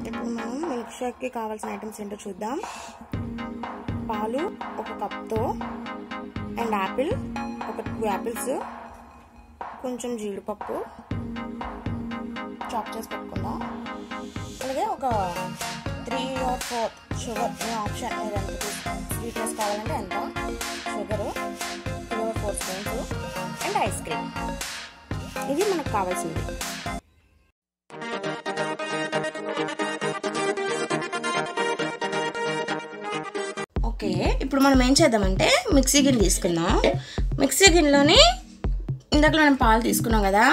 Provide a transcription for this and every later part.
ఇప్పుడు మనం milk shake కి కావాల్సిన ఐటమ్స్ ఏంటో చూద్దాం. పాలు ఒక కప్తో అండ్ యాపిల్ ఒక 2 యాపిల్స్, కొంచెం జీడిపప్పు చాప్ చేసి పెట్టుకుందాం. అలాగే ఒక 3 or 4 షుగర్, ఆప్షన్ మీరు ఎంత స్వీట్నెస్ కావాలంటే ఎంత sugar, 3 or 4 spoons and ice cream. ఇది మనకు కావాల్సింది. ఓకే, ఇప్పుడు మనం ఏం చేద్దామంటే మిక్సీ గిన్నె తీసుకుందాం. మిక్సీ గిన్నెలోని ఇందాక మనం పాలు తీసుకున్నాం కదా,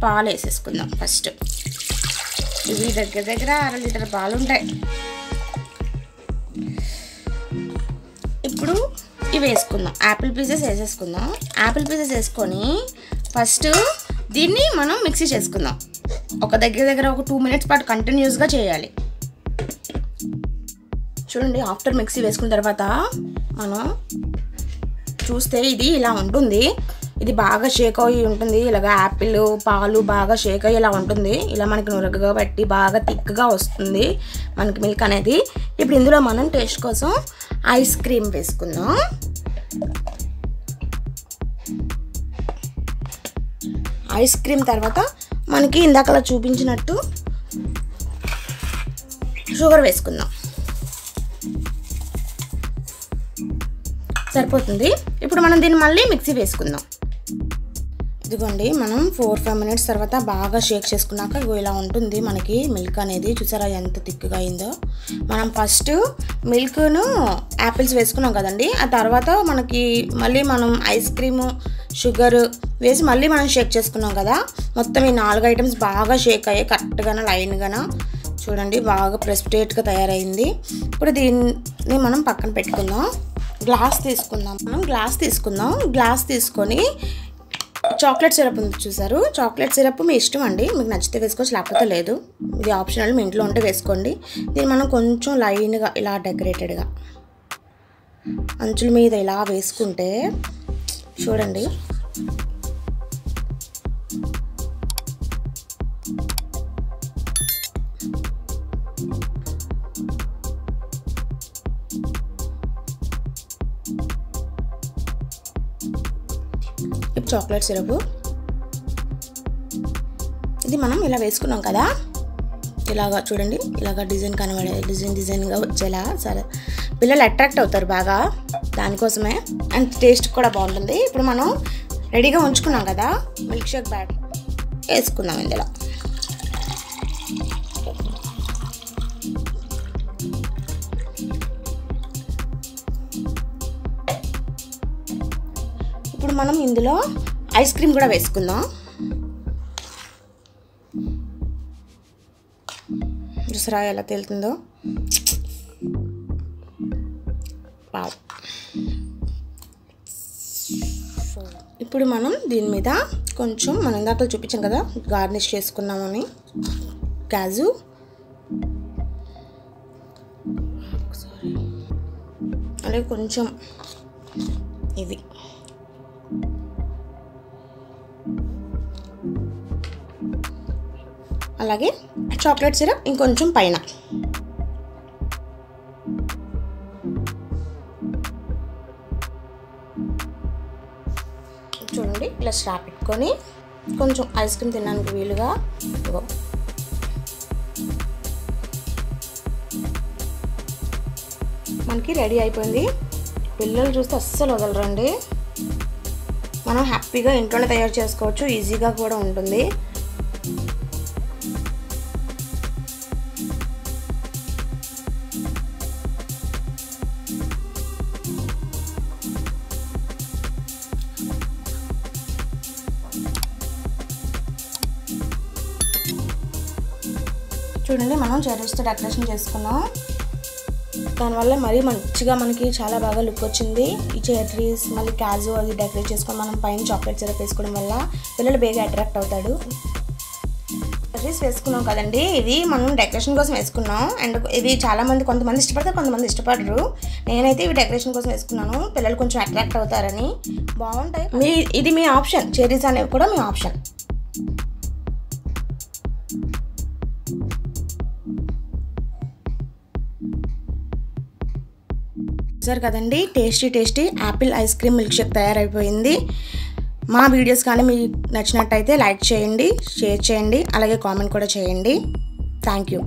పాలు వేసేసుకుందాం. ఫస్ట్ ఇవి దగ్గర 1/2 లీటర్ పాలు ఉంటాయి. ఇప్పుడు ఇవి వేసుకుందాం. యాపిల్ పీసెస్ వేసేసుకుందాం. యాపిల్ పీసెస్ వేసుకొని ఫస్ట్ దీన్ని మనం మిక్సీ చేసుకుందాం. ఒక దగ్గర ఒక 2 minutes పాటు కంటిన్యూస్గా చేయాలి. చూడండి, ఆఫ్టర్ మిక్సీ వేసుకున్న తర్వాత మనం చూస్తే ఇది ఇలా ఉంటుంది. ఇది బాగా షేక్ అయ్యి ఉంటుంది. ఇలాగ యాపిల్ పాలు బాగా షేక్ అయ్యి ఇలా ఉంటుంది. ఇలా మనకి నురగగా పెట్టి బాగా థిక్గా వస్తుంది మనకి మిల్క్ అనేది. ఇప్పుడు ఇందులో మనం టేస్ట్ కోసం ఐస్ క్రీమ్ వేసుకుందాం. ఐస్ క్రీమ్ తర్వాత మనకి ఇందాకలా చూపించినట్టు షుగర్ వేసుకుందాం. సరిపోతుంది. ఇప్పుడు మనం దీన్ని మళ్ళీ మిక్సీ వేసుకుందాం. ఇదిగోండి, మనం 4-5 minutes తర్వాత బాగా షేక్ చేసుకున్నాక ఇలా ఉంటుంది మనకి మిల్క్ అనేది. చూసారా ఎంత థిక్గా అయిందో. మనం ఫస్ట్ మిల్క్ను యాపిల్స్ వేసుకున్నాం కదండి, ఆ తర్వాత మనకి మళ్ళీ మనం ఐస్ క్రీము షుగర్ వేసి మళ్ళీ మనం షేక్ చేసుకున్నాం కదా. మొత్తం ఈ 4 ఐటమ్స్ బాగా షేక్ అయ్యాయి కరెక్ట్గాన లైన్గాన. చూడండి, బాగా ప్రెసిపిటేట్గా తయారైంది. ఇప్పుడు దీన్ని మనం పక్కన పెట్టుకుందాం. గ్లాస్ తీసుకుందాం. మనం గ్లాస్ తీసుకొని చాక్లెట్ సిరప్ ఉంది చూసారు. చాక్లెట్ సిరప్ మీ ఇష్టం అండి, మీకు నచ్చితే వేసుకోవచ్చు, లేకపోతే లేదు. ఇది ఆప్షనల్, మీ ఇంట్లో ఉంటే వేసుకోండి. దీన్ని మనం కొంచెం లైన్గా ఇలా డెకరేటెడ్గా అంచుల మీద ఇలా వేసుకుంటే చూడండి చాక్లెట్ సిరప్. ఇది మనం ఇలా వేసుకున్నాం కదా, ఇలాగా చూడండి, ఇలాగా డిజైన్ కనబడే డిజైన్గా వచ్చేలా. సరే, పిల్లలు అట్రాక్ట్ అవుతారు బాగా, దానికోసమే. అండ్ టేస్ట్ కూడా బాగుంటుంది. ఇప్పుడు మనం రెడీగా ఉంచుకున్నాం కదా మిల్క్ షేక్ బ్యాటర్ వేసుకుందాం ఇందులో. ఇప్పుడు మనం ఇందులో ఐస్ క్రీమ్ కూడా వేసుకుందాం. చూసారా ఎలా తేలుతుందో. వావ్. ఇప్పుడు మనం దీని మీద కొంచెం మనం ఇందాక చూపించాం కదా గార్నిష్ చేసుకున్నామని కాజు, అలాగే కొంచెం ఇవి అలాగే చాక్లెట్ సిరప్ ఇంకొంచెం పైన. చూడండి, ఇలా స్ట్రాప్ పెట్టుకొని కొంచెం ఐస్ క్రీమ్ తినడానికి వీలుగా మనకి రెడీ అయిపోయింది. పిల్లలు చూస్తే అస్సలు వదలరండి. మనం హ్యాపీగా ఇంట్లోనే తయారు చేసుకోవచ్చు, ఈజీగా కూడా ఉంటుంది. చూడండి, మనం చెర్రీస్తో డెకరేషన్ చేసుకున్నాం. దానివల్ల మరీ మంచిగా మనకి చాలా బాగా లుక్ వచ్చింది. ఈ చెర్రీస్ మళ్ళీ క్యాజు అది డెకరేట్ చేసుకొని మనం పైన చాక్లెట్ సిరప్ వేసుకోవడం వల్ల పిల్లలు బేగా అట్రాక్ట్ అవుతాడు. చెర్రీస్ వేసుకున్నాం కదండి, ఇది మనం డెకరేషన్ కోసం వేసుకున్నాం. అండ్ ఇది కొంతమంది ఇష్టపడతారు, కొంతమంది ఇష్టపడరు. నేనైతే ఇవి డెకరేషన్ కోసం వేసుకున్నాను, పిల్లలు కొంచెం అట్రాక్ట్ అవుతారని. బాగుంటాయి. ఇది మీ ఆప్షన్, చెర్రీస్ అనేవి కూడా మీ ఆప్షన్. చూసారు కదండి, tasty Apple ice cream milk shake తయారైపోయింది. మా వీడియోస్ కానీ మీకు నచ్చినట్టయితే లైక్ చేయండి, షేర్ చేయండి, అలాగే కామెంట్ కూడా చేయండి. Thank you.